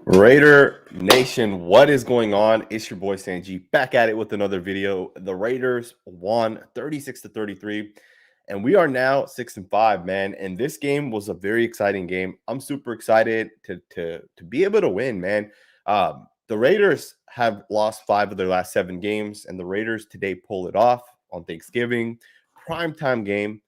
Raider Nation, what is going on? It's your boy Sanji back at it with another video. The Raiders won 36-33, and we are now 6-5, man. And this game was a very exciting game. I'm super excited to be able to win, man. The Raiders have lost 5 of their last 7 games, and the Raiders today pulled it off on Thanksgiving, primetime game.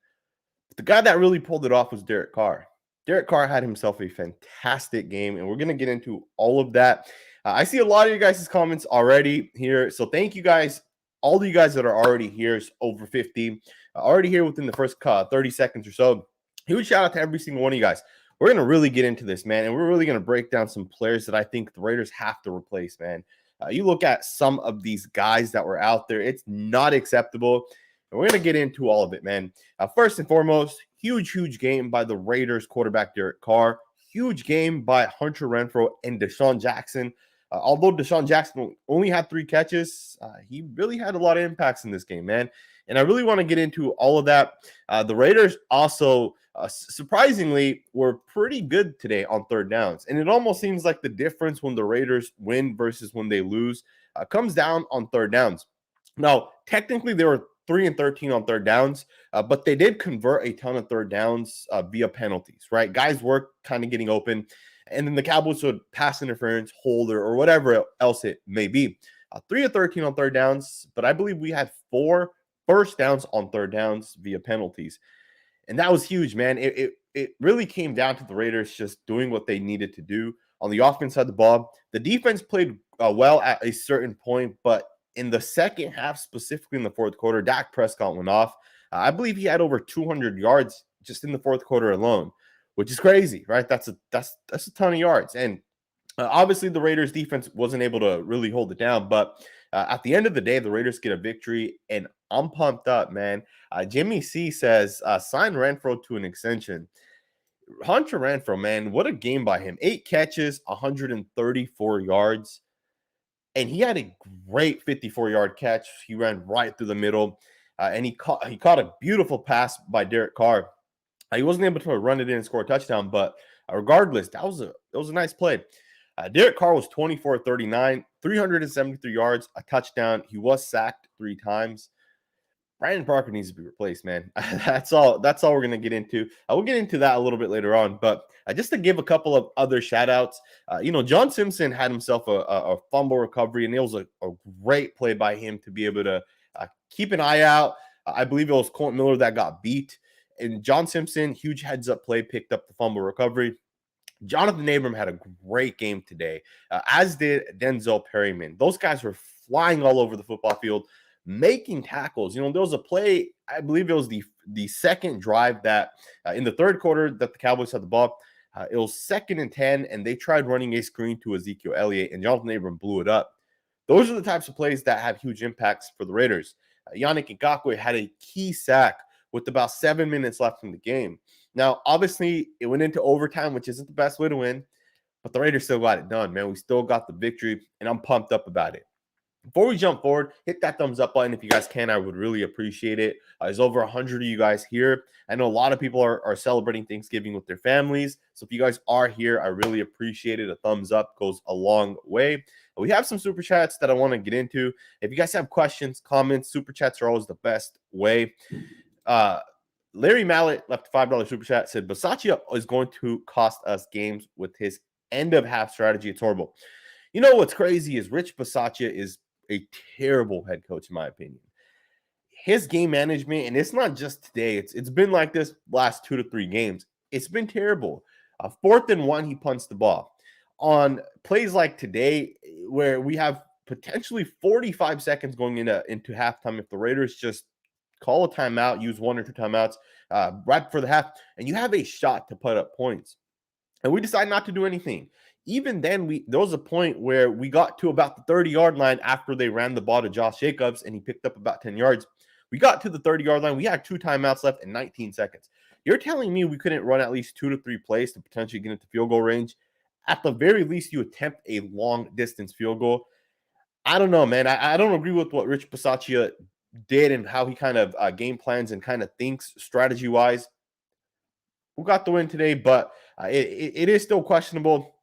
But the guy that really pulled it off was Derek Carr. Derek Carr had himself a fantastic game, and we're going to get into all of that. I see a lot of you guys' comments already here, so thank you guys. All of you guys that are already here, is over 50, already here within the first 30 seconds or so. Huge shout out to every single one of you guys. We're going to really get into this, man, and we're really going to break down some players that I think the Raiders have to replace, man. You look at some of these guys that were out there, it's not acceptable. And we're going to get into all of it, man. First and foremost, huge game by the Raiders quarterback Derek Carr. Huge game by Hunter Renfrow and DeSean Jackson. Although DeSean Jackson only had 3 catches, he really had a lot of impacts in this game, man. And I really want to get into all of that. The Raiders also, surprisingly, were pretty good today on third downs. And it almost seems like the difference when the Raiders win versus when they lose comes down on third downs. Now, technically, they were 3-13 on third downs, but they did convert a ton of third downs via penalties, right? Guys were kind of getting open, and then the Cowboys would pass interference, hold, or whatever else it may be. 3-13 on third downs, but I believe we had 4 first downs on third downs via penalties. And that was huge, man. It really came down to the Raiders just doing what they needed to do on the offense side of the ball. The defense played well at a certain point, but in the second half, specifically in the fourth quarter, Dak Prescott went off. I believe he had over 200 yards just in the fourth quarter alone, which is crazy, right? That's a ton of yards. And obviously, the Raiders defense wasn't able to really hold it down. But at the end of the day, the Raiders get a victory, and I'm pumped up, man. Jimmy C says, sign Renfrow to an extension. Hunter Renfrow, man, what a game by him. 8 catches, 134 yards. And he had a great 54-yard catch. He ran right through the middle, and he caught a beautiful pass by Derek Carr. He wasn't able to run it in and score a touchdown, but regardless, it was a nice play. Derek Carr was 24-39, 373 yards, a touchdown. He was sacked 3 times. Brandon Parker needs to be replaced, man. That's all we're going to get into. We'll get into that a little bit later on. But just to give a couple of other shout-outs, John Simpson had himself a fumble recovery, and it was a great play by him to be able to keep an eye out. I believe it was Colton Miller that got beat. And John Simpson, huge heads-up play, picked up the fumble recovery. Jonathan Abram had a great game today, as did Denzel Perryman. Those guys were flying all over the football field, making tackles. There was a play, I believe it was the second drive that in the third quarter that the Cowboys had the ball. It was 2nd and 10, and they tried running a screen to Ezekiel Elliott, and Jonathan Abram blew it up. Those are the types of plays that have huge impacts for the Raiders. Yannick Ngakoue had a key sack with about 7 minutes left in the game. Now, obviously, it went into overtime, which isn't the best way to win, but the Raiders still got it done, man. We still got the victory, and I'm pumped up about it. Before we jump forward, hit that thumbs up button if you guys can. I would really appreciate it. There's over 100 of you guys here. I know a lot of people are celebrating Thanksgiving with their families. So if you guys are here, I really appreciate it. A thumbs up goes a long way. We have some super chats that I want to get into. If you guys have questions, comments, super chats are always the best way. Larry Mallet left a $5 super chat, said, Bisaccia is going to cost us games with his end-of-half strategy. It's horrible. What's crazy is Rich Bisaccia is a terrible head coach, in my opinion. His game management, and it's not just today, it's been like this last 2 to 3 games. It's been terrible. 4th and 1, he punts the ball. On plays like today, where we have potentially 45 seconds going into halftime, if the Raiders just call a timeout, use 1 or 2 timeouts right before the half, and you have a shot to put up points. And we decide not to do anything. Even then, there was a point where we got to about the 30-yard line after they ran the ball to Josh Jacobs, and he picked up about 10 yards. We got to the 30-yard line. We had 2 timeouts left in 19 seconds. You're telling me we couldn't run at least 2 to 3 plays to potentially get into field goal range? At the very least, you attempt a long-distance field goal. I don't know, man. I don't agree with what Rich Bisaccia did and how he kind of game plans and kind of thinks strategy-wise. We got the win today, but it is still questionable.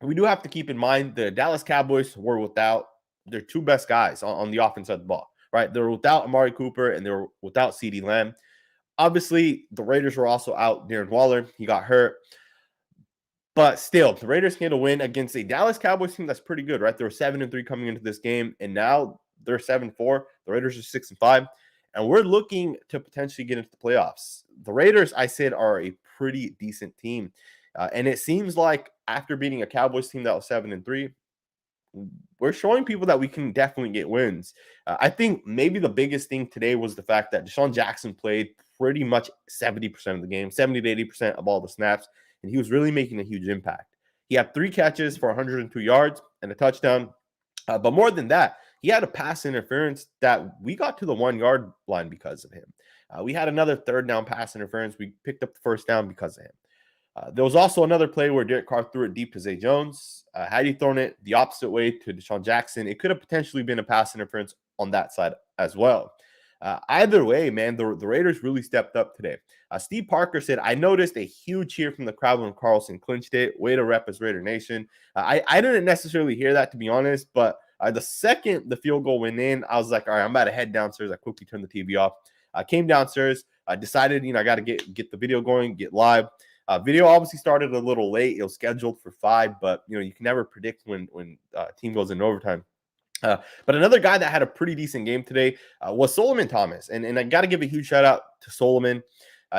we do have to keep in mind the Dallas Cowboys were without their two best guys on the offense side of the ball, right? They were without Amari Cooper and they were without CeeDee Lamb. Obviously, the Raiders were also out Darren Waller. He got hurt. But still, the Raiders get a win against a Dallas Cowboys team that's pretty good, right? They were 7-3 coming into this game, and now they're 7-4. The Raiders are 6-5, and we're looking to potentially get into the playoffs. The Raiders, I said, are a pretty decent team, and it seems like after beating a Cowboys team that was 7-3, we're showing people that we can definitely get wins. I think maybe the biggest thing today was the fact that DeSean Jackson played pretty much 70% of the game, 70 to 80% of all the snaps, and he was really making a huge impact. He had 3 catches for 102 yards and a touchdown. But more than that, he had a pass interference that we got to the 1-yard line because of him. We had another third down pass interference. We picked up the first down because of him. There was also another play where Derek Carr threw it deep to Zay Jones. Had he thrown it the opposite way to DeSean Jackson, it could have potentially been a pass interference on that side as well. Either way, man, the Raiders really stepped up today. Steve Parker said, I noticed a huge cheer from the crowd when Carlson clinched it. Way to rep as Raider Nation. I didn't necessarily hear that, to be honest, but the second the field goal went in, I was like, all right, I'm about to head downstairs. I quickly turned the TV off. I came downstairs. I decided, I got to get the video going, get live. Video obviously started a little late. It was scheduled for 5, but you can never predict when team goes in overtime. But another guy that had a pretty decent game today was Solomon Thomas, and I got to give a huge shout out to Solomon.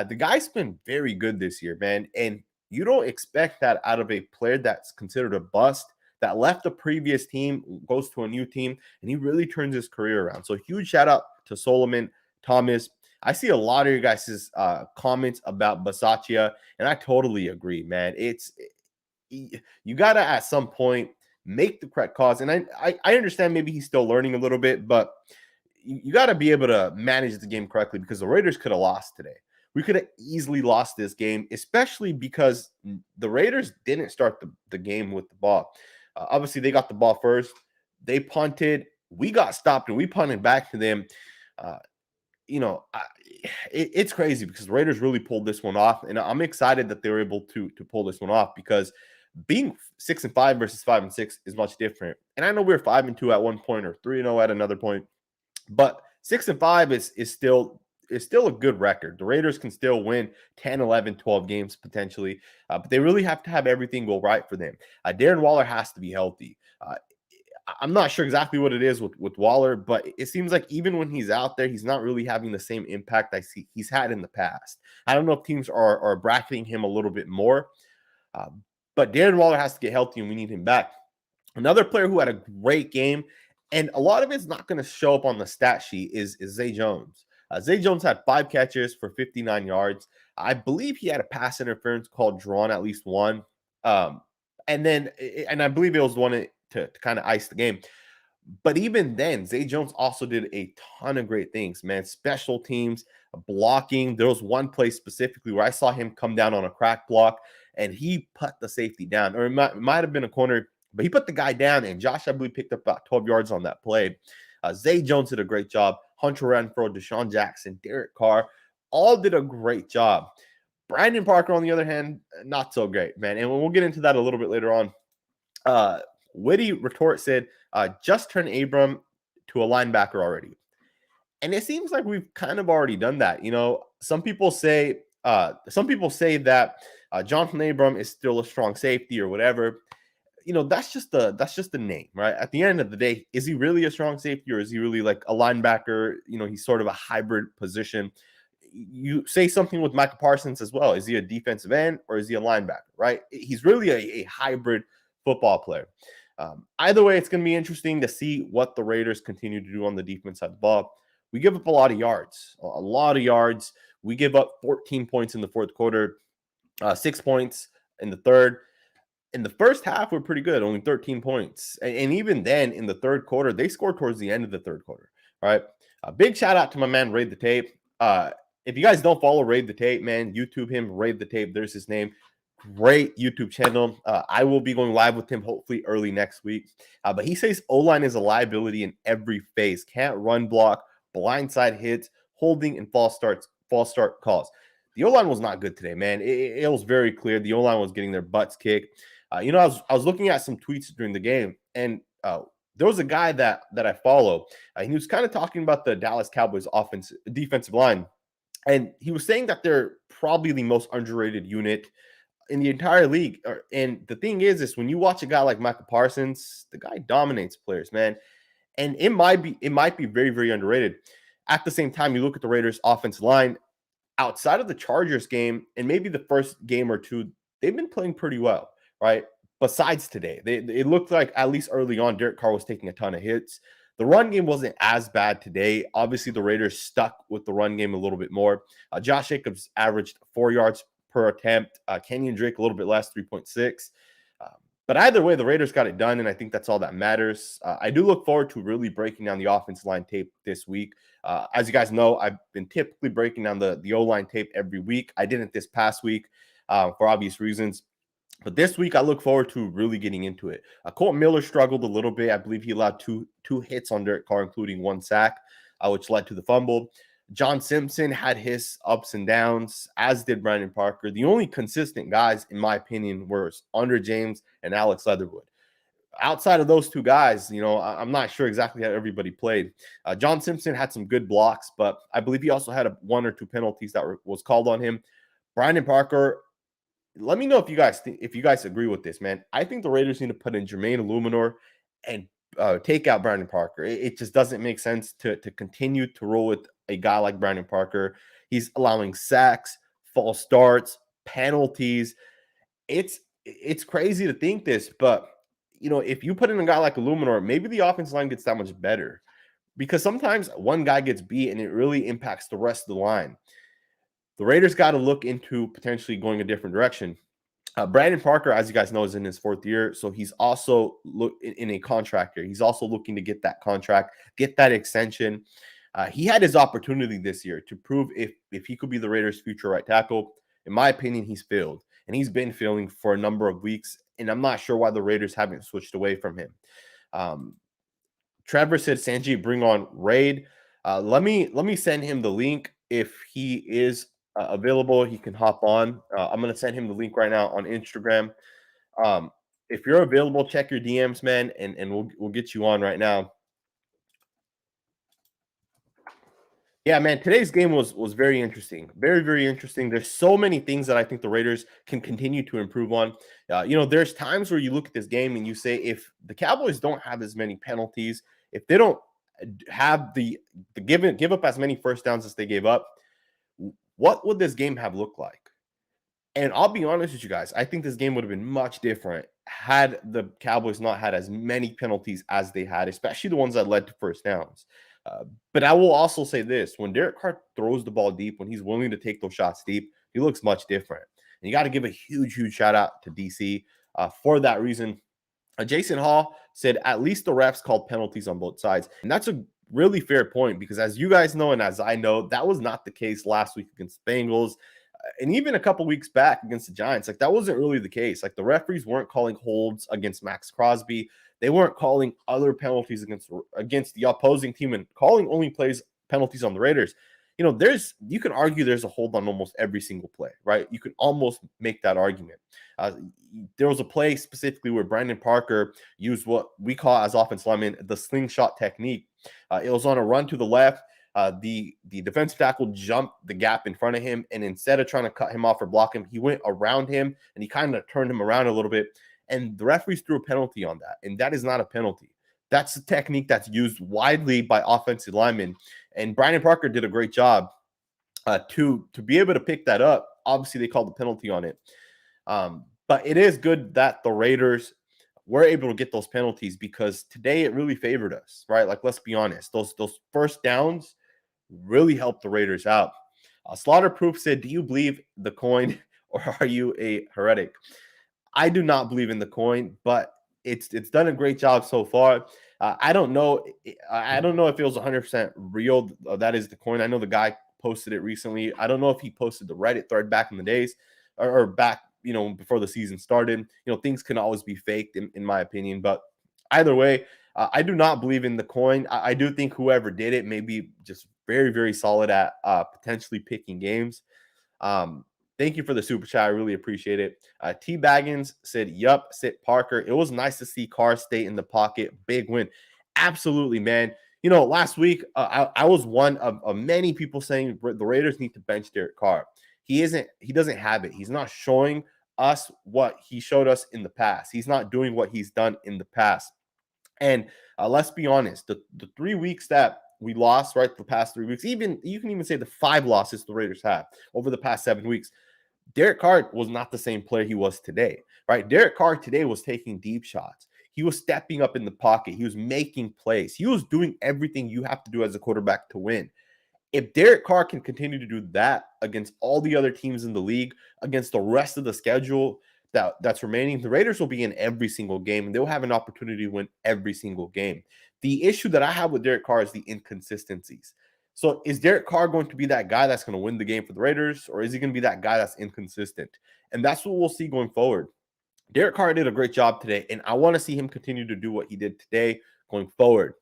The guy's been very good this year, man, and you don't expect that out of a player that's considered a bust that left the previous team, goes to a new team, and he really turns his career around. So huge shout out to Solomon Thomas. I see a lot of your guys' comments about Bisaccia, and I totally agree, man. You got to, at some point, make the correct calls. And I understand maybe he's still learning a little bit, but you got to be able to manage the game correctly because the Raiders could have lost today. We could have easily lost this game, especially because the Raiders didn't start the game with the ball. Obviously, they got the ball first. They punted. We got stopped, and we punted back to them. It's crazy because the Raiders really pulled this one off, and I'm excited that they were able to pull this one off because being 6-5 versus 5-6 is much different. And I know we were 5-2 at one point or 3-0 at another point, but 6-5 is still a good record. The Raiders can still win 10, 11, 12 games potentially, but they really have to have everything go right for them. Darren Waller has to be healthy. I'm not sure exactly what it is with Waller, but it seems like even when he's out there, he's not really having the same impact he's had in the past. I don't know if teams are bracketing him a little bit more, but Darren Waller has to get healthy, and we need him back. Another player who had a great game, and a lot of it's not going to show up on the stat sheet, is Zay Jones. Zay Jones had 5 catches for 59 yards. I believe he had a pass interference called drawn, at least one. And I believe it was one to kind of ice the game. But even then, Zay Jones also did a ton of great things, man. Special teams, blocking. There was one play specifically where I saw him come down on a crack block, and he put the safety down. Or it might have been a corner, but he put the guy down, and Josh, I believe, picked up about 12 yards on that play. Zay Jones did a great job. Hunter Renfrow, DeSean Jackson, Derek Carr, all did a great job. Brandon Parker, on the other hand, not so great, man. And we'll get into that a little bit later on. Witty retort said, just turn Abram to a linebacker already. And it seems like we've kind of already done that. Some people say that Jonathan Abram is still a strong safety or whatever. That's just the name, right? At the end of the day, is he really a strong safety or is he really like a linebacker? He's sort of a hybrid position. You say something with Micah Parsons as well. Is he a defensive end or is he a linebacker, right? He's really a hybrid football player. Either way, it's going to be interesting to see what the Raiders continue to do on the defense side of the ball. We give up a lot of yards. We give up 14 points in the fourth quarter, 6 points in the third. In the first half, we're pretty good, only 13 points. And even then, in the third quarter, they scored towards the end of the third quarter. All right. A big shout out to my man, Raid the Tape. If you guys don't follow Raid the Tape, man, YouTube him, Raid the Tape. There's his name. Great YouTube channel. I will be going live with him hopefully early next week. But he says O-line is a liability in every phase. Can't run block, blindside hits, holding, and false start calls. The O-line was not good today, man. It was very clear. The O-line was getting their butts kicked. I was looking at some tweets during the game, and there was a guy that I follow, and he was kind of talking about the Dallas Cowboys defensive line, and he was saying that they're probably the most underrated unit in the entire league. And the thing is when you watch a guy like Michael Parsons, the guy dominates players, man, and it might be very very underrated. At the same time, you look at the Raiders' offensive line outside of the Chargers game and maybe the first game or two, they've been playing pretty well, right? Besides today, it looked like at least early on, Derek Carr was taking a ton of hits. The run game wasn't as bad today. Obviously, the Raiders stuck with the run game a little bit more. Josh Jacobs averaged 4 yards per attempt. Kenyon Drake a little bit less, 3.6. Uh, but either way, the Raiders got it done, and I think that's all that matters. I do look forward to really breaking down the offensive line tape this week. As you guys know, I've been typically breaking down the O-line tape every week. I didn't this past week for obvious reasons. But this week, I look forward to really getting into it. Colton Miller struggled a little bit. I believe he allowed two hits on Derek Carr, including one sack, which led to the fumble. John Simpson had his ups and downs, as did Brandon Parker. The only consistent guys, in my opinion, were Andre James and Alex Leatherwood. Outside of those two guys, I'm not sure exactly how everybody played. John Simpson had some good blocks, but I believe he also had one or two penalties that was called on him. Brandon Parker, let me know if you guys agree with this, man. I think the Raiders need to put in Jermaine Illuminor and take out Brandon Parker. It just doesn't make sense to continue to roll with a guy like Brandon Parker. He's allowing sacks, false starts, penalties. It's crazy to think this, but if you put in a guy like Illuminor, maybe the offensive line gets that much better, because sometimes one guy gets beat and it really impacts the rest of the line. The Raiders got to look into potentially going a different direction. Brandon Parker, as you guys know, is in his 4th year, so he's also in a contract year. He's also looking to get that contract, get that extension. He had his opportunity this year to prove if he could be the Raiders' future right tackle. In my opinion, he's failed, and he's been failing for a number of weeks, and I'm not sure why the Raiders haven't switched away from him. Trevor said, Sanjit, bring on Raid. Let me send him the link. If he is available, he can hop on. I'm going to send him the link right now on Instagram. If you're available, check your DMs, man, and we'll get you on right now. Yeah, man, today's game was very interesting. Very, very interesting. There's so many things that I think the Raiders can continue to improve on. There's times where you look at this game and you say, if the Cowboys don't have as many penalties, if they don't have the give up as many first downs as they gave up, what would this game have looked like? And I'll be honest with you guys, I think this game would have been much different had the Cowboys not had as many penalties as they had, especially the ones that led to first downs. But I will also say this: when Derek Carr throws the ball deep, when he's willing to take those shots deep, he looks much different. And you got to give a huge, huge shout out to DC for that reason. Jason Hall said at least the refs called penalties on both sides. And that's a really fair point, because as you guys know and as I know, that was not the case last week against the Bengals. And even a couple weeks back against the Giants, like that wasn't really the case. Like the referees weren't calling holds against Max Crosby. They weren't calling other penalties against the opposing team and calling only penalties on the Raiders. You can argue there's a hold on almost every single play, right? You can almost make that argument. There was a play specifically where Brandon Parker used what we call as offensive linemen the slingshot technique. It was on a run to the left. The defensive tackle jumped the gap in front of him, and instead of trying to cut him off or block him, he went around him and he kind of turned him around a little bit. And the referees threw a penalty on that, and that is not a penalty. That's a technique that's used widely by offensive linemen, and Brandon Parker did a great job to be able to pick that up. Obviously, they called the penalty on it, but it is good that the Raiders were able to get those penalties, because today it really favored us, right? Like, let's be honest, those first downs really helped the Raiders out. Slaughterproof said, "Do you believe the coin, or are you a heretic?" I do not believe in the coin, but it's done a great job so far. I don't know. I don't know if it was 100% real. That is the coin. I know the guy posted it recently. I don't know if he posted the Reddit thread back in the days or back, before the season started. Things can always be faked in my opinion. But either way, I do not believe in the coin. I do think whoever did it may be just very, very solid at potentially picking games. Thank you for the super chat. I really appreciate it. T Baggins said, yup, sit Parker. It was nice to see Carr stay in the pocket. Big win. Absolutely, man. You know, last week, I was one of many people saying the Raiders need to bench Derek Carr. He doesn't have it. He's not showing us what he showed us in the past. He's not doing what he's done in the past. And let's be honest, the 3 weeks that we lost, right, the past 3 weeks, even you can even say the 5 losses the Raiders have over the past 7 weeks, Derek Carr was not the same player he was today, right? Derek Carr today was taking deep shots. He was stepping up in the pocket. He was making plays. He was doing everything you have to do as a quarterback to win. If Derek Carr can continue to do that against all the other teams in the league, against the rest of the schedule that's remaining, the Raiders will be in every single game and they'll have an opportunity to win every single game. The issue that I have with Derek Carr is the inconsistencies. So is Derek Carr going to be that guy that's going to win the game for the Raiders, or is he going to be that guy that's inconsistent? And that's what we'll see going forward. Derek Carr did a great job today, and I want to see him continue to do what he did today going forward.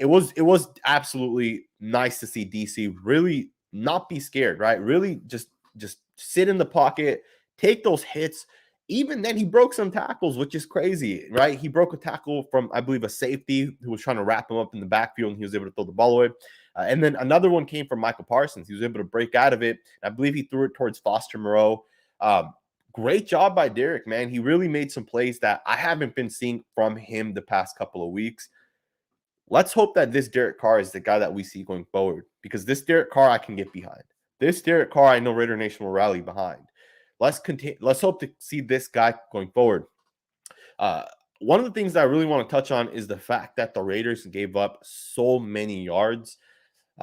It was absolutely nice to see DC really not be scared, right? Really just sit in the pocket, take those hits. Even then, he broke some tackles, which is crazy, right? He broke a tackle from, I believe, a safety who was trying to wrap him up in the backfield, and he was able to throw the ball away. And then another one came from Michael Parsons. He was able to break out of it. I believe he threw it towards Foster Moreau. Great job by Derek, man. He really made some plays that I haven't been seeing from him the past couple of weeks. Let's hope that this Derek Carr is the guy that we see going forward, because this Derek Carr I can get behind. This Derek Carr I know Raider Nation will rally behind. Let's continue. Let's hope to see this guy going forward. One of the things that I really want to touch on is the fact that the Raiders gave up so many yards,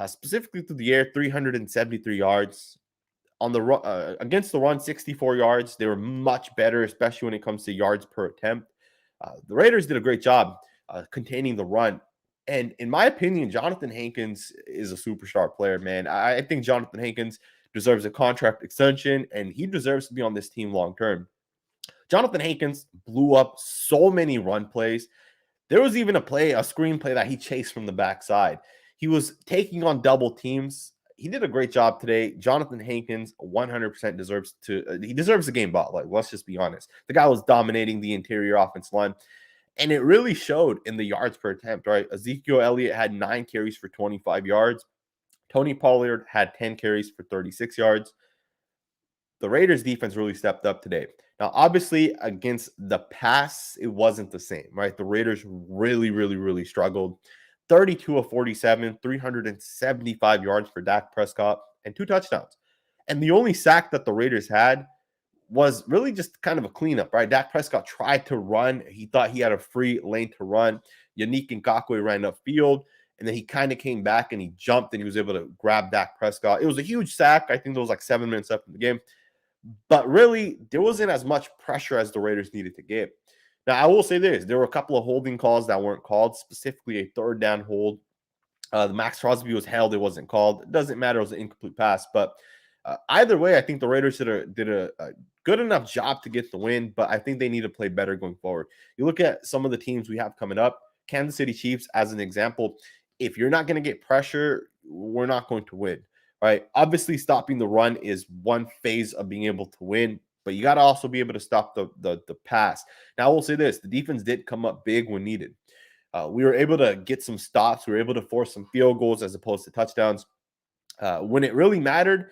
specifically through the air, 373 yards. On the against the run, 64 yards. They were much better, especially when it comes to yards per attempt. The Raiders did a great job containing the run. And in my opinion, Jonathan Hankins is a superstar player, man. I think Jonathan Hankins deserves a contract extension, and he deserves to be on this team long term. Jonathan Hankins blew up so many run plays. There was even a screenplay that he chased from the backside. He was taking on double teams. He did a great job today. Jonathan Hankins 100% deserves the game ball. Like, let's just be honest. The guy was dominating the interior offense line, and it really showed in the yards per attempt, right? Ezekiel Elliott had 9 carries for 25 yards. Tony Pollard had 10 carries for 36 yards. The Raiders defense really stepped up today. Now, obviously, against the pass, it wasn't the same, right? The Raiders really struggled. 32 of 47, 375 yards for Dak Prescott, and 2 touchdowns. And the only sack that the Raiders had was really just kind of a cleanup, right? Dak Prescott tried to run. He thought he had a free lane to run. Yannick Ngakoue ran upfield, and then he kind of came back and he jumped and he was able to grab Dak Prescott. It was a huge sack. I think there was like 7 minutes left in the game. But really, there wasn't as much pressure as the Raiders needed to get. Now, I will say this. There were a couple of holding calls that weren't called, specifically a 3rd down hold. The Max Crosby was held. It wasn't called. It doesn't matter. It was an incomplete pass. But either way, I think the Raiders did a good enough job to get the win, but I think they need to play better going forward. You look at some of the teams we have coming up, Kansas City Chiefs as an example. If you're not going to get pressure, we're not going to win. Right. Obviously, stopping the run is one phase of being able to win, but you got to also be able to stop the pass. Now, I will say this. The defense did come up big when needed. We were able to get some stops. We were able to force some field goals as opposed to touchdowns. When it really mattered,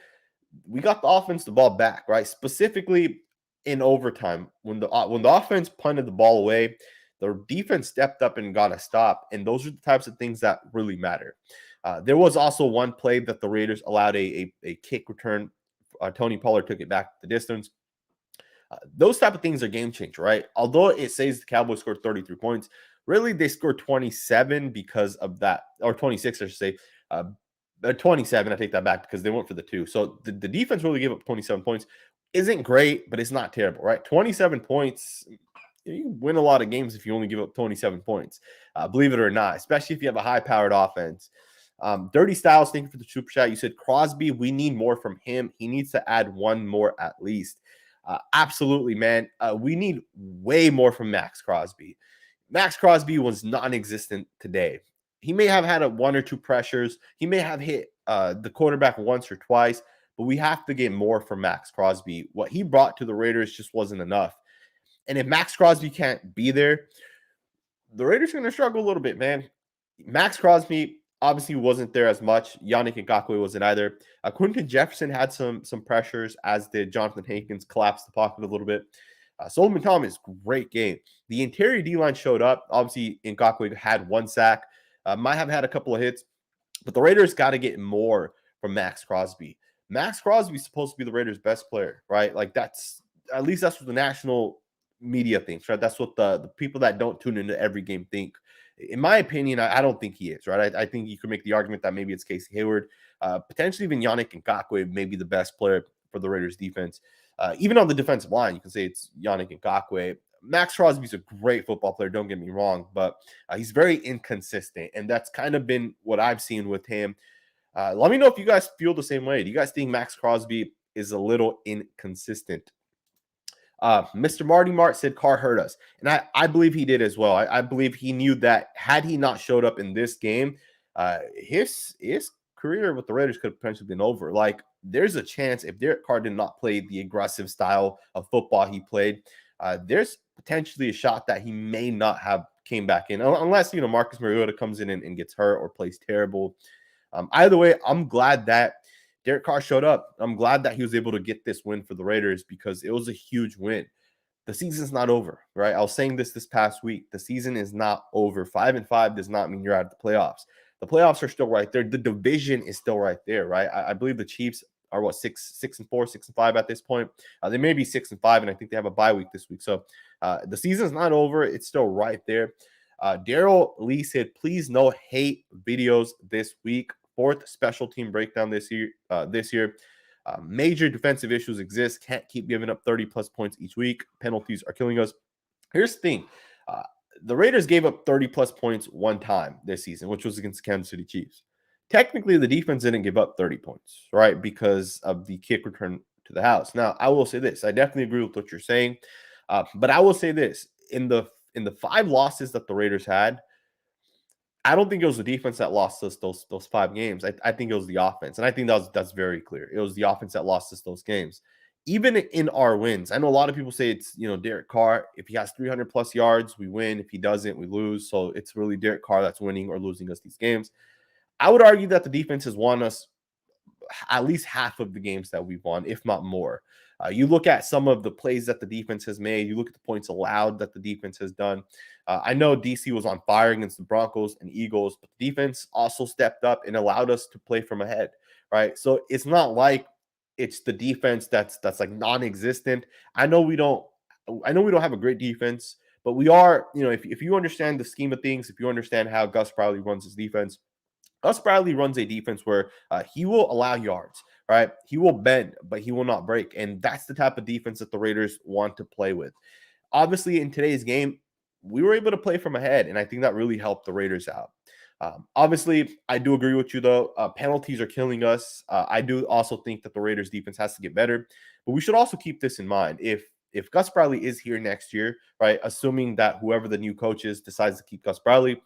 we got the offense the ball back, right? Specifically in overtime. When the offense punted the ball away, the defense stepped up and got a stop. And those are the types of things that really matter. There was also one play that the Raiders allowed a kick return. Tony Pollard took it back the distance. Those type of things are game changer, right? Although it says the Cowboys scored 33 points, really they scored 27 because of that, or 26, I should say. 27, I take that back because they went for the 2. So the defense really gave up 27 points. Isn't great, but it's not terrible, right? 27 points. You win a lot of games if you only give up 27 points, believe it or not, especially if you have a high-powered offense. Dirty Styles, thank you for the super chat. You said Crosby, we need more from him. He needs to add one more at least. Absolutely, man. We need way more from Max Crosby. Max Crosby was non-existent today. He may have had 1 or 2 pressures. He may have hit the quarterback once or twice, but we have to get more from Max Crosby. What he brought to the Raiders just wasn't enough. And if Max Crosby can't be there, the Raiders are going to struggle a little bit, man. Max Crosby obviously wasn't there as much. Yannick Ngakoue wasn't either. Quinton Jefferson had some pressures, as did Jonathan Hankins. Collapsed the pocket a little bit. Solomon Thomas, great game. The interior D-line showed up. Obviously, Ngakoue had 1 sack. Might have had a couple of hits. But the Raiders got to get more from Max Crosby. Max Crosby is supposed to be the Raiders' best player, right? Like, that's at least that's what the national media thinks, right? That's what the people that don't tune into every game think. In my opinion, I don't think he is, right? I think you could make the argument that maybe it's Casey Hayward, potentially even Yannick Ngakoue may be the best player for the Raiders defense. Even on the defensive line, you can say it's Yannick Ngakoue. Max Crosby's a great football player, don't get me wrong, but he's very inconsistent, and that's kind of been what I've seen with him. Let me know if you guys feel the same way. Do you guys think Max Crosby is a little inconsistent? Mr. Marty Mart said Carr hurt us, and I believe he did as well. I believe he knew that had he not showed up in this game, his career with the Raiders could have potentially been over. Like, there's a chance if Derek Carr did not play the aggressive style of football he played, there's potentially a shot that he may not have came back in, unless, Marcus Mariota comes in and gets hurt or plays terrible. Either way, I'm glad that Derek Carr showed up. I'm glad that he was able to get this win for the Raiders, because it was a huge win. The season's not over, right? I was saying this past week. The season is not over. 5-5 does not mean you're out of the playoffs. The playoffs are still right there. The division is still right there, right? I believe the Chiefs are 6-4, 6-5 at this point. They may be 6-5, and I think they have a bye week this week. So the season's not over. It's still right there. Daryl Lee said, please no hate videos this week. 4th special team breakdown this year. Major defensive issues exist. Can't keep giving up 30-plus points each week. Penalties are killing us. Here's the thing. The Raiders gave up 30-plus points one time this season, which was against the Kansas City Chiefs. Technically, the defense didn't give up 30 points, right, because of the kick return to the house. Now, I will say this. I definitely agree with what you're saying, but I will say this. In the 5 losses that the Raiders had, I don't think it was the defense that lost us those 5 games. I think it was the offense, and I think that's very clear. It was the offense that lost us those games. Even in our wins, I know a lot of people say it's, Derek Carr. If he has 300-plus yards, we win. If he doesn't, we lose. So it's really Derek Carr that's winning or losing us these games. I would argue that the defense has won us at least half of the games that we've won, if not more. You look at some of the plays that the defense has made. You look at the points allowed that the defense has done. I know DC was on fire against the Broncos and Eagles, but the defense also stepped up and allowed us to play from ahead, right? So it's not like it's the defense that's like non-existent. I know we don't have a great defense, but we are, if you understand the scheme of things, if you understand how Gus Bradley runs his defense, Gus Bradley runs a defense where he will allow yards, right? He will bend, but he will not break. And that's the type of defense that the Raiders want to play with. Obviously, in today's game, we were able to play from ahead, and I think that really helped the Raiders out. Obviously, I do agree with you, though. Penalties are killing us. I do also think that the Raiders defense has to get better, but we should also keep this in mind. If Gus Bradley is here next year, right, assuming that whoever the new coach is decides to keep Gus Bradley,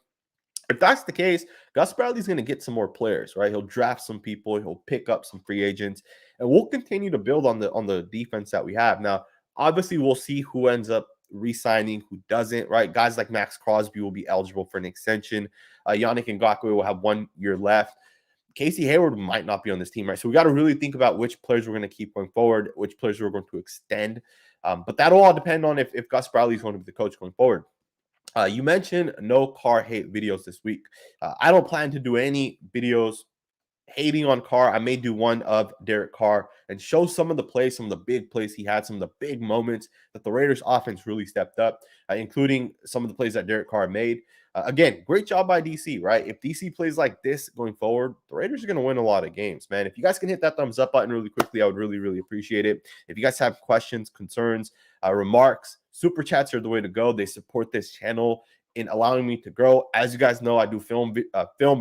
if that's the case, Gus Bradley's going to get some more players, right? He'll draft some people, he'll pick up some free agents, and we'll continue to build on the defense that we have. Now, obviously, we'll see who ends up re-signing, who doesn't, right? Guys like Max Crosby will be eligible for an extension. Yannick Ngakoue will have 1 year left. Casey Hayward might not be on this team, right? So we got to really think about which players we're going to keep going forward, which players we're going to extend. But that'll all depend on if Gus Bradley is going to be the coach going forward. You mentioned no Carr hate videos this week. I don't plan to do any videos hating on Carr. I may do one of Derek Carr and show some of the plays, some of the big plays he had, some of the big moments that the Raiders offense really stepped up, including some of the plays that Derek Carr made. Again, great job by DC, right? If DC plays like this going forward, the Raiders are going to win a lot of games, man. If you guys can hit that thumbs up button really quickly, I would really, really appreciate it. If you guys have questions, concerns, remarks, super chats are the way to go. They support this channel in allowing me to grow. As you guys know, I do film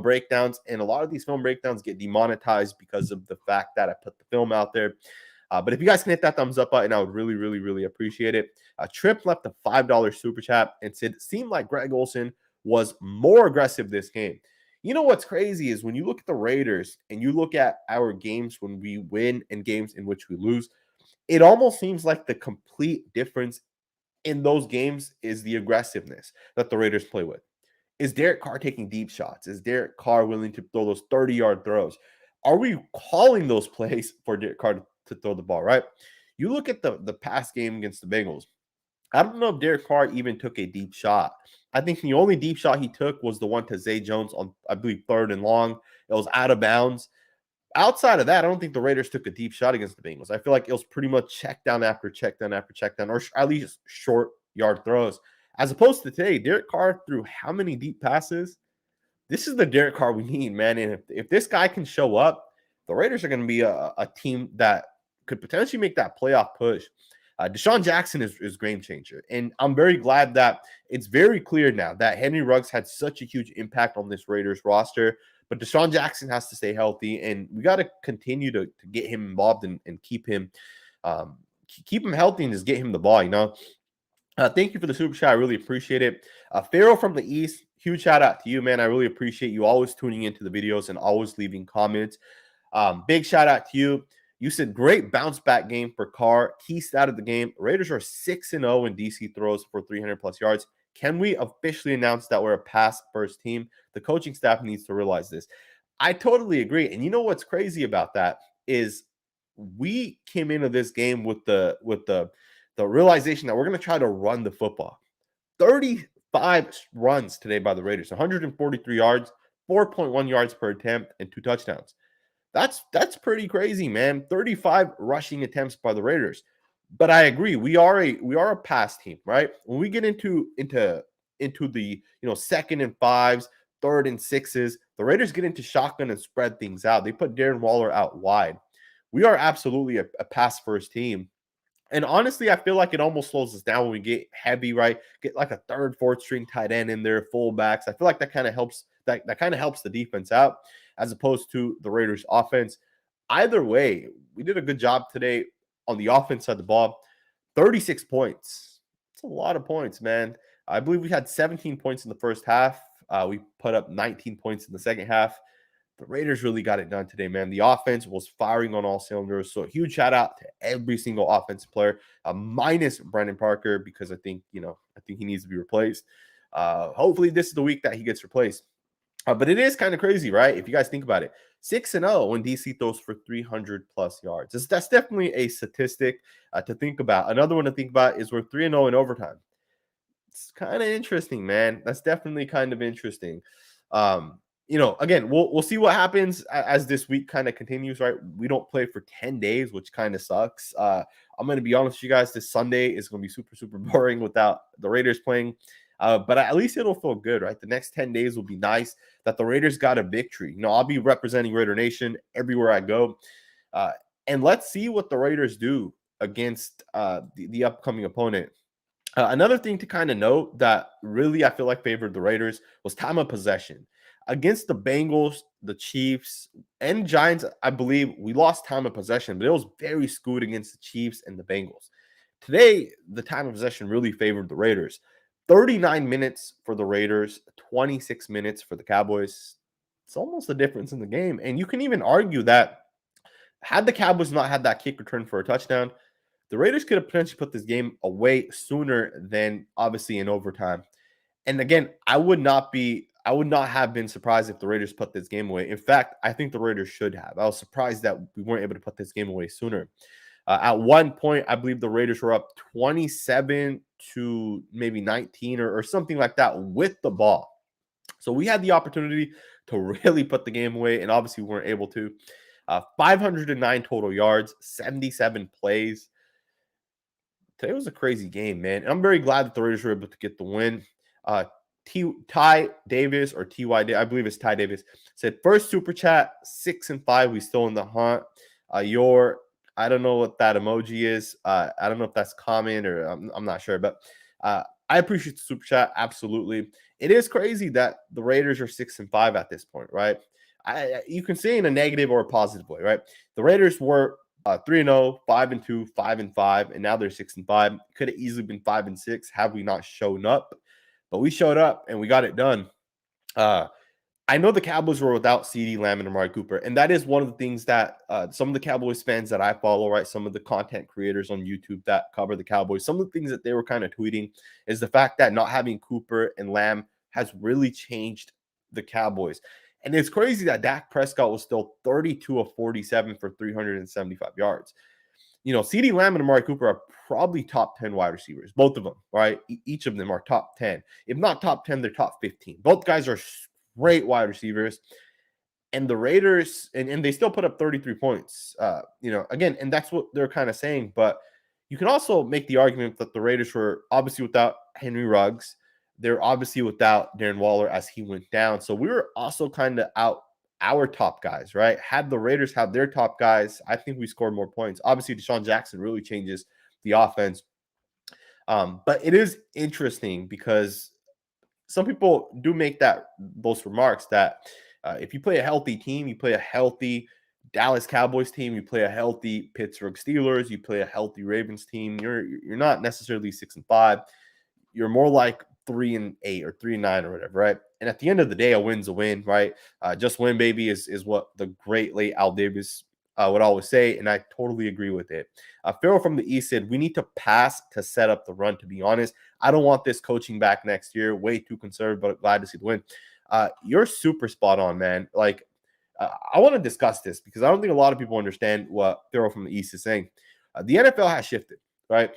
breakdowns, and a lot of these film breakdowns get demonetized because of the fact that I put the film out there. But if you guys can hit that thumbs up button, I would really, really, really appreciate it. Trip left a $5 super chat and said, seemed like Greg Olsen was more aggressive this game. You know what's crazy is when you look at the Raiders and you look at our games when we win and games in which we lose, it almost seems like the complete difference in those games is the aggressiveness that the Raiders play with. Is Derek Carr taking deep shots? Is Derek Carr willing to throw those 30-yard throws? Are we calling those plays for Derek Carr to throw the ball, right? You look at the past game against the Bengals. I don't know if Derek Carr even took a deep shot. I think the only deep shot he took was the one to Zay Jones on, I believe, 3rd and long. It was out of bounds. Outside of that, I don't think the Raiders took a deep shot against the Bengals. I feel like it was pretty much check down after check down after check down, or at least short yard throws. As opposed to today, Derek Carr threw how many deep passes? This is the Derek Carr we need, man. And if this guy can show up, the Raiders are going to be a team that could potentially make that playoff push. DeSean Jackson is game changer. And I'm very glad that it's very clear now that Henry Ruggs had such a huge impact on this Raiders roster. But DeSean Jackson has to stay healthy, and we got to continue to get him involved and keep him healthy and just get him the ball, you know. Thank you for the super chat. I really appreciate it. Pharaoh from the East, huge shout out to you, man. I really appreciate you always tuning into the videos and always leaving comments. Big shout out to you. You said great bounce back game for Carr. Key stat of the game. Raiders are 6-0 in DC throws for 300 plus yards. Can we officially announce that we're a pass first team? The coaching staff needs to realize this. I totally agree. And you know what's crazy about that is we came into this game with the realization that we're going to try to run the football. 35 runs today by the Raiders, 143 yards, 4.1 yards per attempt, and 2 touchdowns. That's pretty crazy, man. 35 rushing attempts by the Raiders. But I agree, we are a pass team, right? When we get into the 2nd and 5s, 3rd and 6s, the Raiders get into shotgun and spread things out. They put Darren Waller out wide. We are absolutely a pass first team. And honestly, I feel like it almost slows us down when we get heavy, right? Get like a 3rd, 4th string tight end in there, fullbacks. I feel like that kind of helps. That kind of helps the defense out as opposed to the Raiders' offense. Either way, we did a good job today on the offense side of the ball. 36 points. It's a lot of points, man. I believe we had 17 points in the first half. We put up 19 points in the second half. The Raiders really got it done today, man. The offense was firing on all cylinders. So a huge shout out to every single offensive player, minus Brandon Parker, because I think he needs to be replaced. Hopefully this is the week that he gets replaced. But it is kind of crazy, right? If you guys think about it, 6-0 when DC throws for 300 plus yards. That's definitely a statistic to think about. Another one to think about is we're 3-0 in overtime. It's kind of interesting, man. That's definitely kind of interesting. Again, we'll see what happens as this week kind of continues, right? We don't play for 10 days, which kind of sucks. I'm going to be honest with you guys. This Sunday is going to be super, super boring without the Raiders playing. But at least it'll feel good, right? The next 10 days will be nice that the Raiders got a victory. I'll be representing Raider Nation everywhere I go. And let's see what the Raiders do against the upcoming opponent. Another thing to kind of note that really I feel like favored the Raiders was time of possession. Against the Bengals, the Chiefs, and Giants, I believe we lost time of possession, but it was very skewed against the Chiefs and the Bengals. Today, the time of possession really favored the Raiders. 39 minutes for the Raiders, 26 minutes for the Cowboys. It's almost a difference in the game. And you can even argue that had the Cowboys not had that kick return for a touchdown, the Raiders could have potentially put this game away sooner than obviously in overtime. And again, I would not have been surprised if the Raiders put this game away. In fact, I think the Raiders should have. I was surprised that we weren't able to put this game away sooner. At one point, I believe the Raiders were up 27 to maybe 19 or something like that with the ball. So we had the opportunity to really put the game away, and obviously we weren't able to. 509 total yards, 77 plays. Today was a crazy game, man. And I'm very glad that the Raiders were able to get the win. Ty Davis or Ty, I believe it's Ty Davis, said first super chat, 6-5. We still in the hunt. I don't know what that emoji is. I don't know if that's common or I'm not sure, but I appreciate the super chat. Absolutely. It is crazy that the Raiders are 6-5 at this point, right? You can say in a negative or a positive way, right? The Raiders were 3-0, 5-2, 5-5, and now they're 6-5. Could have easily been 5-6 had we not shown up, but we showed up and we got it done. I know the Cowboys were without CeeDee Lamb and Amari Cooper, and that is one of the things that some of the Cowboys fans that I follow, right, some of the content creators on YouTube that cover the Cowboys, some of the things that they were kind of tweeting is the fact that not having Cooper and Lamb has really changed the Cowboys. And it's crazy that Dak Prescott was still 32 of 47 for 375 yards. CeeDee Lamb and Amari Cooper are probably top 10 wide receivers, both of them, right? Each of them are top 10. If not top 10, they're top 15. Both guys are great wide receivers. And the Raiders, and they still put up 33 points, again, and that's what they're kind of saying. But you can also make the argument that the Raiders were obviously without Henry Ruggs. They're obviously without Darren Waller as he went down. So we were also kind of out our top guys, right? Had the Raiders have their top guys, I think we scored more points. Obviously, DeSean Jackson really changes the offense. But it is interesting because some people do make those remarks that if you play a healthy team, you play a healthy Dallas Cowboys team, you play a healthy Pittsburgh Steelers, you play a healthy Ravens team, you're not necessarily 6-5. You're more like 3-8 or 3-9 or whatever, right? And at the end of the day, a win's a win, right? Just win, baby, is what the great late Al Davis would always say, and I totally agree with it. Farrell from the East said, we need to pass to set up the run, to be honest. I don't want this coaching back next year. Way too conservative, but glad to see the win. You're super spot on, man. Like, I want to discuss this because I don't think a lot of people understand what Farrell from the East is saying. The NFL has shifted, right?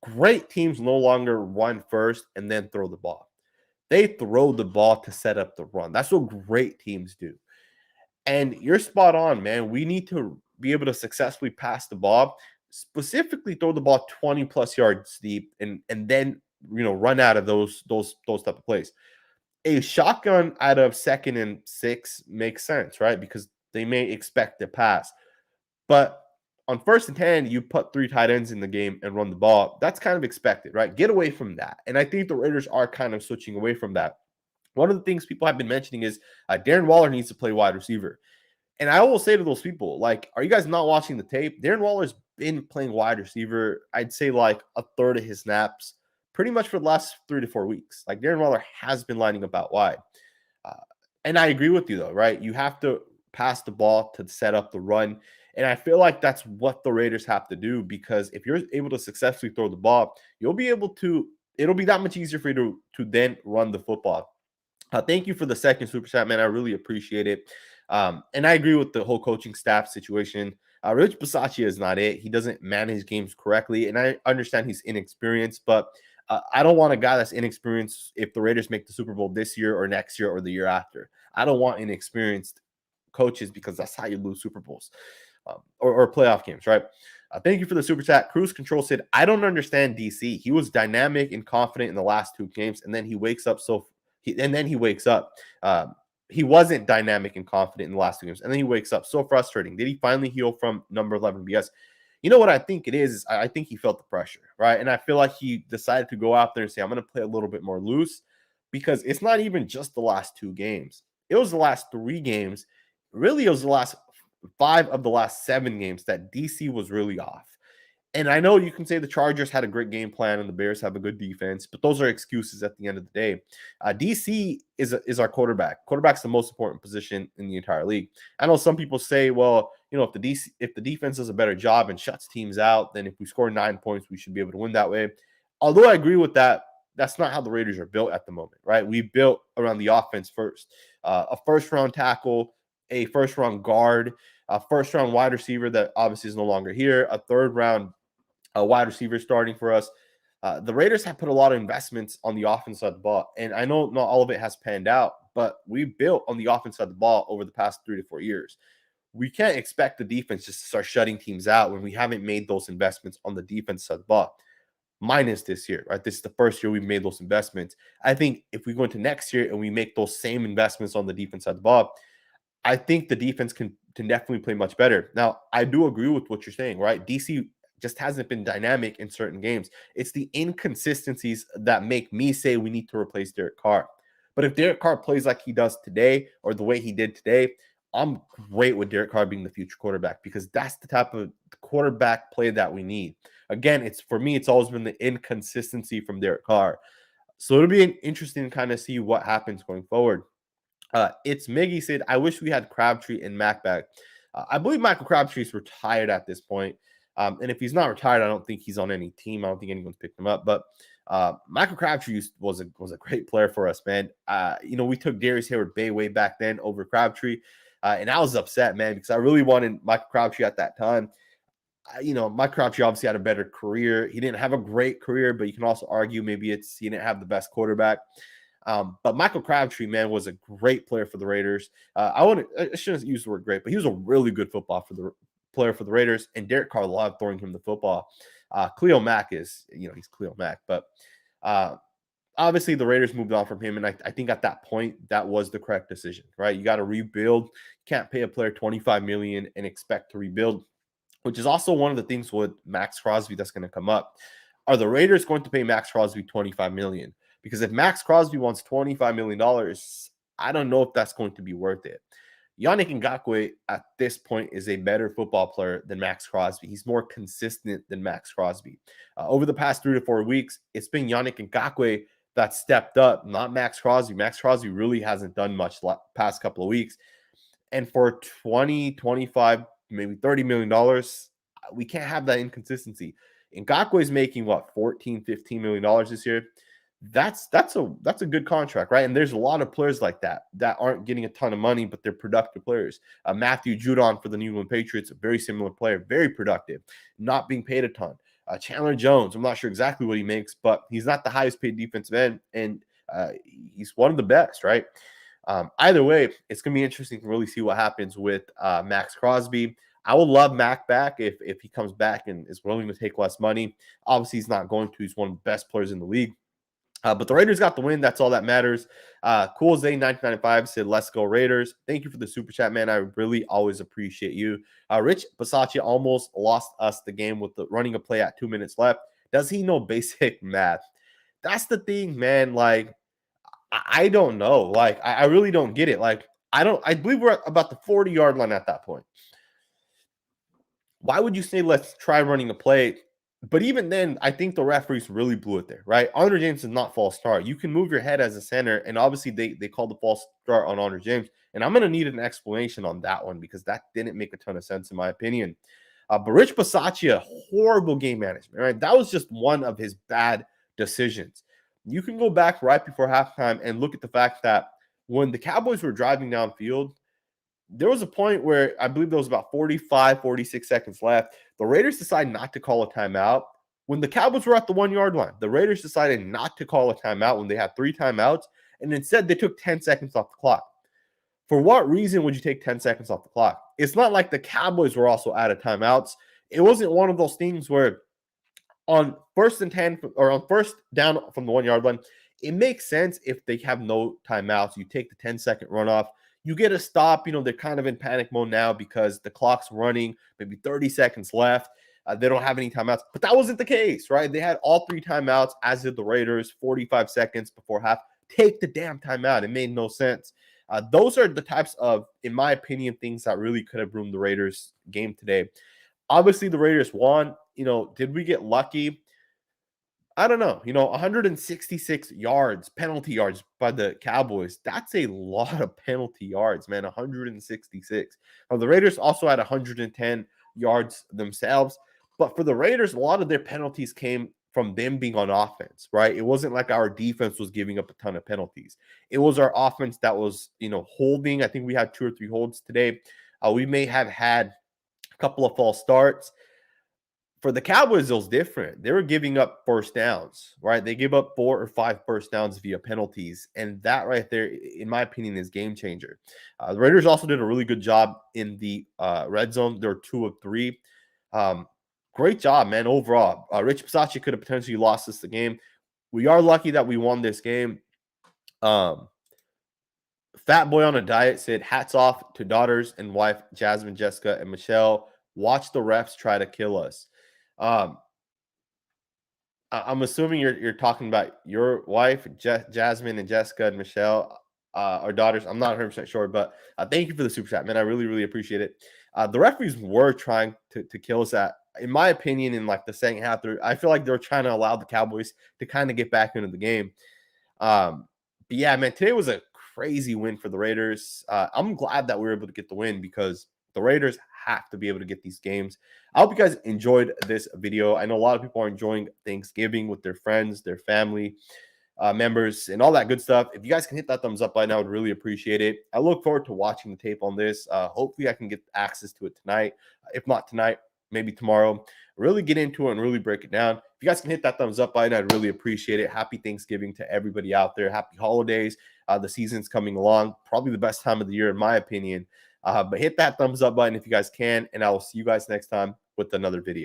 Great teams no longer run first and then throw the ball. They throw the ball to set up the run. That's what great teams do. And you're spot on, man. We need to be able to successfully pass the ball, specifically throw the ball 20 plus yards deep, and then run out of those type of plays. A shotgun out of 2nd and 6 makes sense, right? Because they may expect to pass. But on 1st and 10, you put 3 tight ends in the game and run the ball. That's kind of expected, right? Get away from that. And I think the Raiders are kind of switching away from that. One of the things people have been mentioning is Darren Waller needs to play wide receiver. And I will say to those people, like, are you guys not watching the tape? Darren Waller's been playing wide receiver, I'd say like a third of his snaps, pretty much for the last 3 to 4 weeks. Like, Darren Waller has been lining up out wide. And I agree with you, though, right? You have to pass the ball to set up the run. And I feel like that's what the Raiders have to do, because if you're able to successfully throw the ball, it'll be that much easier for you to then run the football. Thank you for the second super chat, man. I really appreciate it. And I agree with the whole coaching staff situation. Rich Bisaccia is not it. He doesn't manage games correctly. And I understand he's inexperienced, but I don't want a guy that's inexperienced if the Raiders make the Super Bowl this year or next year or the year after. I don't want inexperienced coaches, because that's how you lose Super Bowls or playoff games, right? Thank you for the super chat. Cruise Control said, I don't understand DC. He was dynamic and confident in the last 2 games, and then he wakes up he wasn't dynamic and confident in the last 2 games, and then he wakes up. So frustrating. Did he finally heal from number 11 BS? You know what I think it is I think he felt the pressure, right? And I feel like he decided to go out there and say, I'm going to play a little bit more loose, because it's not even just the last 2 games. It was the last 3 games. Really, it was the last 5 of the last 7 games that DC was really off. And I know you can say the Chargers had a great game plan and the Bears have a good defense, but those are excuses at the end of the day. DC is our quarterback. Quarterback's the most important position in the entire league. I know some people say, well, if the defense does a better job and shuts teams out, then if we score 9 points, we should be able to win that way. Although I agree with that, that's not how the Raiders are built at the moment, right? We built around the offense first. A first-round tackle, a first-round guard, a first-round wide receiver that obviously is no longer here, a third-round wide receiver starting for us. The Raiders have put a lot of investments on the offense side of the ball, and I know not all of it has panned out, but we built on the offense side of the ball over the past 3 to 4 years. We can't expect the defense just to start shutting teams out when we haven't made those investments on the defense side of the ball. Minus this year, right? This is the first year we've made those investments. I think if we go into next year and we make those same investments on the defense side of the ball, I think the defense can definitely play much better. Now, I do agree with what you're saying, right? DC just hasn't been dynamic in certain games. It's the inconsistencies that make me say we need to replace Derek Carr. But if Derek Carr plays like he does today, or the way he did today, I'm great with Derek Carr being the future quarterback, because that's the type of quarterback play that we need. Again, for me, it's always been the inconsistency from Derek Carr. So it'll be interesting to kind of see what happens going forward. It's Miggy said, I wish we had Crabtree and Mac back. I believe Michael Crabtree's retired at this point. And if he's not retired, I don't think he's on any team. I don't think anyone's picked him up. But Michael Crabtree was a great player for us, man. We took Darius Hayward Bay way back then over Crabtree. And I was upset, man, because I really wanted Michael Crabtree at that time. Mike Crabtree obviously had a better career. He didn't have a great career, but you can also argue maybe he didn't have the best quarterback. But Michael Crabtree, man, was a great player for the Raiders. I shouldn't use the word great, but he was a really good football player for the Raiders. And Derek Carr loved throwing him the football. Cleo Mack he's Cleo Mack, but obviously the Raiders moved on from him. And I think at that point, that was the correct decision, right? You got to rebuild. You can't pay a player $25 million and expect to rebuild, which is also one of the things with Max Crosby that's going to come up. Are the Raiders going to pay Max Crosby $25 million? Because if Max Crosby wants $25 million, I don't know if that's going to be worth it. Yannick Ngakoue at this point is a better football player than Max Crosby. He's more consistent than Max Crosby. Over the past 3 to 4 weeks, it's been Yannick Ngakoue that stepped up, not Max Crosby. Max Crosby really hasn't done much past couple of weeks. And for 20, 25, maybe $30 million, we can't have that inconsistency. Ngakoue is making what, $14, $15 million this year. That's a good contract, right? And there's a lot of players like that aren't getting a ton of money, but they're productive players. Matthew Judon for the New England Patriots, a very similar player, very productive, not being paid a ton. Chandler Jones, I'm not sure exactly what he makes, but he's not the highest paid defensive end, and he's one of the best, right? Either way, it's going to be interesting to really see what happens with Max Crosby. I will love Mac back if he comes back and is willing to take less money. Obviously, he's not going to. He's one of the best players in the league. But the Raiders got the win. That's all that matters. Cool Zay 1995 said, let's go Raiders. Thank you for the super chat, man. I really always appreciate you. Rich Bisaccia almost lost us the game with running a play at 2 minutes left. Does he know basic math? That's the thing, man. Like, I don't know. Like, I really don't get it. Like, I believe we're at about the 40-yard line at that point. Why would you say let's try running a play? But even then, I think the referees really blew it there, right? Honor James is not false start. You can move your head as a center, and obviously they called the false start on Honor James. And I'm going to need an explanation on that one because that didn't make a ton of sense in my opinion. But Rich Bisaccia, horrible game management, right? That was just one of his bad decisions. You can go back right before halftime and look at the fact that when the Cowboys were driving downfield, there was a point where I believe there was about 45, 46 seconds left. The Raiders decided not to call a timeout. When the Cowboys were at the 1-yard line, the Raiders decided not to call a timeout when they had 3 timeouts, and instead they took 10 seconds off the clock. For what reason would you take 10 seconds off the clock? It's not like the Cowboys were also out of timeouts. It wasn't one of those things where on 1st and 10 or on first down from the 1-yard line, it makes sense if they have no timeouts. You take the 10-second runoff. You get a stop. They're kind of in panic mode now because the clock's running, maybe 30 seconds left. They don't have any timeouts. But that wasn't the case, right? They had all 3 timeouts, as did the Raiders, 45 seconds before half. Take the damn timeout. It made no sense. Those are the types of, in my opinion, things that really could have ruined the Raiders game today. Obviously, the Raiders won. Did we get lucky? I don't know. 166 yards, penalty yards by the Cowboys. That's a lot of penalty yards, man. 166. The Raiders also had 110 yards themselves. But for the Raiders, a lot of their penalties came from them being on offense, right? It wasn't like our defense was giving up a ton of penalties. It was our offense that was, holding. I think we had 2 or 3 holds today. We may have had a couple of false starts. For the Cowboys, it was different. They were giving up first downs, right? They gave up 4 or 5 first downs via penalties. And that right there, in my opinion, is game changer. The Raiders also did a really good job in the red zone. They were 2 of 3. Great job, man, overall. Rich Bisaccia could have potentially lost us the game. We are lucky that we won this game. Fat Boy on a Diet said, hats off to daughters and wife, Jasmine, Jessica, and Michelle. Watch the refs try to kill us. I'm assuming you're talking about your wife, Jasmine, and Jessica and Michelle, our daughters. I'm not 100% sure, but thank you for the super chat, man. I really, really appreciate it. The referees were trying to kill us in my opinion, in like the second half. I feel like they're trying to allow the Cowboys to kind of get back into the game. But yeah, man, today was a crazy win for the Raiders. I'm glad that we were able to get the win because the Raiders have to be able to get these games. I hope you guys enjoyed this video. I know a lot of people are enjoying Thanksgiving with their friends, their family members, and all that good stuff. If you guys can hit that thumbs up button, I would really appreciate it. I look forward to watching the tape on this. Hopefully, I can get access to it tonight. If not tonight, maybe tomorrow. Really get into it and really break it down. If you guys can hit that thumbs up button, I'd really appreciate it. Happy Thanksgiving to everybody out there. Happy holidays. The season's coming along. Probably the best time of the year, in my opinion. But hit that thumbs up button if you guys can, and I will see you guys next time with another video.